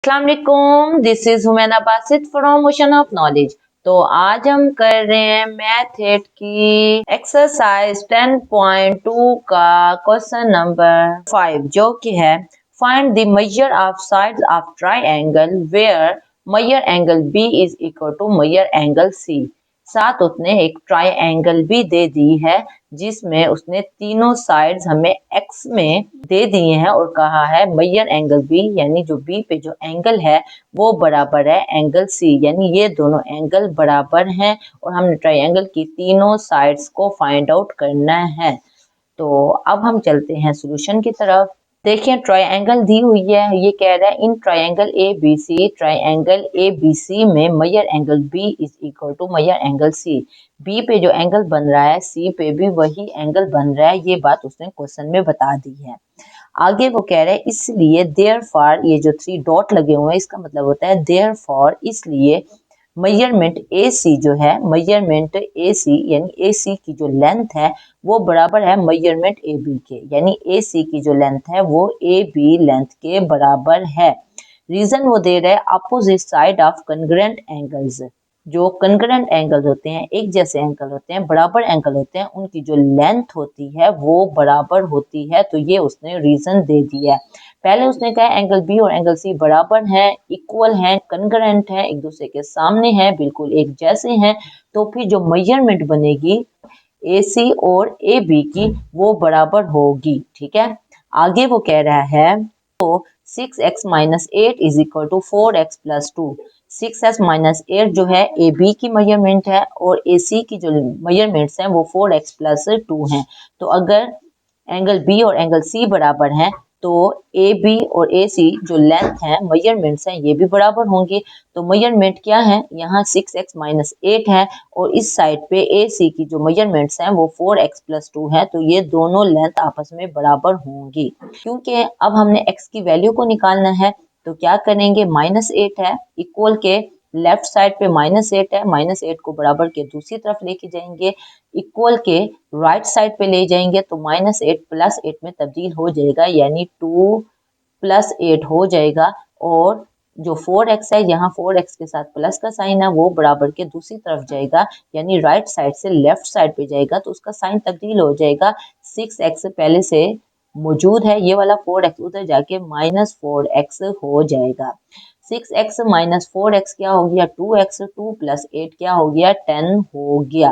अस्सलाम वालेकुम, this is हुमैना Basit from ocean of knowledge. तो आज हम कर रहे हैं मैथ 8 की एक्सरसाइज 10.2 का क्वेश्चन नंबर 5 जो कि है find the measure of sides of triangle where measure angle B is equal to measure angle C. साथ उसने एक ट्रायंगल भी दे दी है जिसमें उसने तीनों साइड्स हमें एक्स में दे दिए हैं और कहा है मेजर एंगल बी यानी जो बी पे जो एंगल है वो बराबर है एंगल सी, यानी ये दोनों एंगल बराबर हैं और हमने ट्रायंगल की तीनों साइड्स को फाइंड आउट करना है। तो अब हम चलते हैं सॉल्यूशन की तरफ। देखिए ट्रायंगल दी हुई है, ये कह रहा है in triangle A B C में measure angle B is equal to measure angle C. B पे जो एंगल बन रहा है सी पे भी वही एंगल बन रहा है, ये बात उसने क्वेश्चन में बता दी है। आगे वो कह रहे हैं इसलिए देयरफॉर, ये जो 3 डॉट लगे हुए हैं इसका मतलब होता है देयरफॉर, इसलिए मेजरमेंट ए सी जो है मेजरमेंट ए सी यानी ए सी की जो लेंथ है वो बराबर है मेजरमेंट ए बी के, यानी ए सी की जो लेंथ है वो ए बी लेंथ के बराबर है। रीजन वो दे रहे हैं opposite side of congruent angles, जो कंग्रेंट एंगल होते हैं एक जैसे एंगल होते हैं बराबर एंगल होते हैं उनकी जो लेंथ होती है वो बराबर होती है। तो ये उसने रीजन दे दिया है। पहले उसने कहा एंगल बी और एंगल सी बराबर हैं, इक्वल हैं, कंग्रेंट हैं, एक दूसरे के सामने हैं, बिल्कुल एक जैसे हैं। तो फिर जो मेजरमेंट बनेगी ए सी और ए बी की वो बराबर होगी। ठीक है, आगे वो कह रहा है तो 6x minus 8 is equal to 4x plus 2। 6x minus 8 जो है ए बी की मेजरमेंट है और ए सी की जो मेजरमेंट्स हैं वो 4x प्लस 2 हैं। तो अगर एंगल बी और एंगल सी बराबर हैं तो ए बी और ए सी जो लेंथ है मेजरमेंट्स हैं ये भी बराबर होंगे। तो मेजरमेंट क्या है, यहाँ 6x माइनस 8 है और इस साइड पे ए सी की जो मेजरमेंट्स हैं वो 4x प्लस 2 है। तो ये दोनों लेंथ आपस में बराबर होंगी। क्योंकि अब हमने x की वैल्यू को निकालना है तो क्या करेंगे, -8 है इक्वल के लेफ्ट साइड पे -8 है, -8 को बराबर के दूसरी तरफ लेके जाएंगे, इक्वल के राइट साइड पे ले जाएंगे तो -8 प्लस 8 में तब्दील हो जाएगा, यानी 2 प्लस 8 हो जाएगा। और जो 4x है यहाँ 4x के साथ प्लस का साइन है वो बराबर के दूसरी तरफ जाएगा, यानी राइट साइड से लेफ्ट साइड पे जाएगा तो उसका साइन तब्दील हो जाएगा। 6x पहले से मौजूद है, ये वाला 4x उधर जाके -4x हो जाएगा। 6x माइनस 4x क्या हो गया 2x, 2 प्लस 8 क्या हो गया 10 हो गया।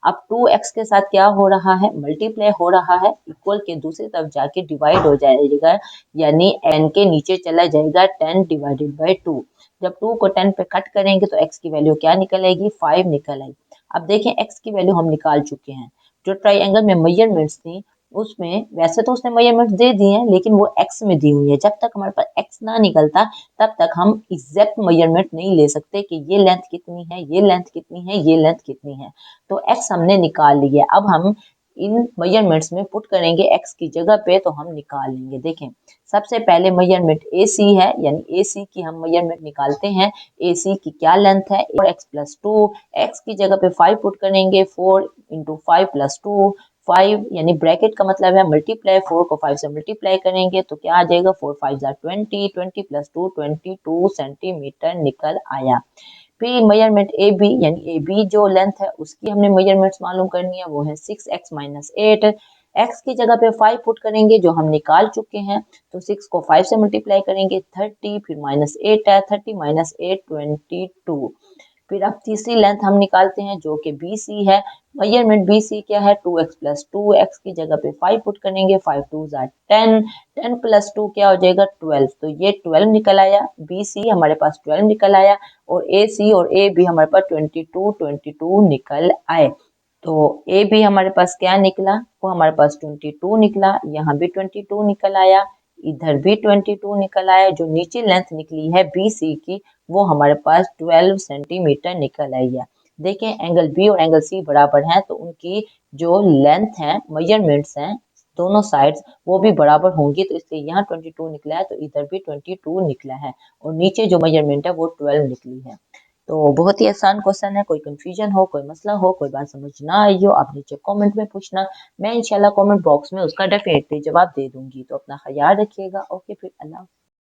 अब 2x के साथ क्या हो रहा है, मल्टीप्लाई हो रहा है, इक्वल के दूसरी तरफ जाके डिवाइड हो जाएगा, यानी n के नीचे चला जाएगा 10 डिवाइडेड बाई 2। जब 2 को 10 पे कट करेंगे तो x की वैल्यू क्या निकल आएगी, 5 निकल आएगी। अब देखें x की वैल्यू हम निकाल चुके हैं। जो ट्राइंगल में मेजरमेंट्स थी उसमें वैसे तो उसने मेजरमेंट्स दे दिए हैं लेकिन वो x में दी हुई है। जब तक हमारे पास x ना निकलता तब तक हम एग्जैक्ट मेजरमेंट नहीं ले सकते कि ये लेंथ कितनी है, ये लेंथ कितनी है, ये लेंथ कितनी है। तो x हमने निकाल लिया, अब हम इन मेजरमेंट्स में पुट करेंगे x की जगह पे तो हम निकाल लेंगे। देखें सबसे पहले मेजरमेंट ए सी है, यानी ए सी की हम मेजरमेंट निकालते हैं। ए सी की क्या लेंथ है 4x प्लस 2, x की जगह पे 5 पुट करेंगे, 4 इंटू 5 प्लस 2, 5 यानी ब्रैकेट का मतलब है मल्टीप्लाई, 4 को 5 से मल्टीप्लाई करेंगे तो क्या आ जाएगा 4 5 20, 20 प्लस 2 22 सेंटीमीटर निकल आया। फिर मेजरमेंट ए बी यानी ए बी जो लेंथ है उसकी हमने मेजरमेंट्स मालूम करनी है, वो है 6x माइनस 8। x की जगह पे 5 पुट करेंगे जो हम निकाल चुके हैं, तो 6 को 5 से मल्टीप्लाई करेंगे 30, फिर -8 है, 30 माइनस 8 22। फिर अब तीसरी लेंथ हम निकालते हैं जो कि बी सी है। मेजरमेंट बी सी क्या है 2x प्लस 2, x की जगह पे 5 पुट करेंगे, 5 2 10, 10 प्लस 2 क्या हो जाएगा 12। तो ये 12 निकल आया, बी सी हमारे पास 12 निकल आया और ए सी और ए बी हमारे पास 22 निकल आए। तो ए बी हमारे पास क्या निकला, वो हमारे पास 22 निकला, यहाँ भी 22 निकल आया, इधर भी 22 निकल आया। जो नीचे लेंथ निकली है बी सी की वो हमारे पास 12 सेंटीमीटर निकल आई है। देखें एंगल बी और एंगल सी बराबर हैं तो उनकी जो लेंथ है मेजरमेंट्स हैं दोनों साइड्स वो भी बराबर होंगी, तो इसलिए यहाँ 22 निकला है तो इधर भी 22 निकला है और नीचे जो मेजरमेंट है वो 12 निकली है। तो बहुत ही आसान क्वेश्चन है, कोई कंफ्यूजन हो, कोई मसला हो, कोई बात समझ ना आई हो आप नीचे कमेंट में पूछना, मैं इंशाल्लाह कमेंट बॉक्स में उसका डेफिनेटली जवाब दे दूंगी। तो अपना ख्याल रखिएगा। ओके फिर अल्लाह।